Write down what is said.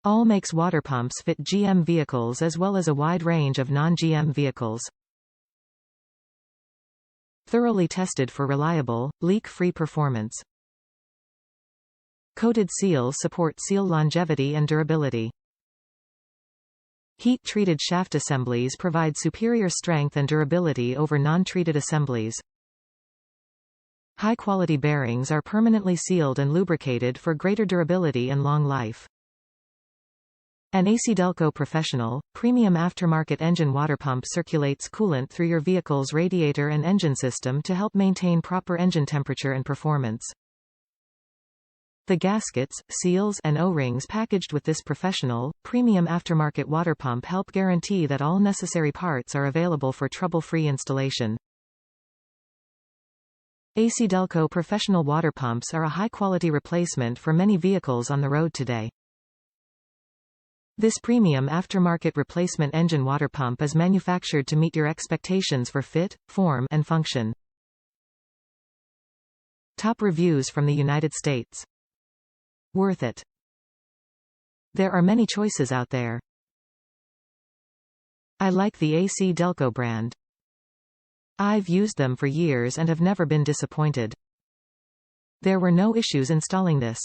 All makes water pumps fit GM vehicles as well as a wide range of non-GM vehicles. Thoroughly tested for reliable, leak-free performance. Coated seals support seal longevity and durability. Heat-treated shaft assemblies provide superior strength and durability over non-treated assemblies. High-quality bearings are permanently sealed and lubricated for greater durability and long life. An ACDelco Professional, premium aftermarket engine water pump circulates coolant through your vehicle's radiator and engine system to help maintain proper engine temperature and performance. The gaskets, seals, and O-rings packaged with this professional, premium aftermarket water pump help guarantee that all necessary parts are available for trouble-free installation. ACDelco Professional Water Pumps are a high-quality replacement for many vehicles on the road today. This premium aftermarket replacement engine water pump is manufactured to meet your expectations for fit, form, and function. Top reviews from the United States. Worth it. There are many choices out there. I like the ACDelco brand. I've used them for years and have never been disappointed. There were no issues installing this.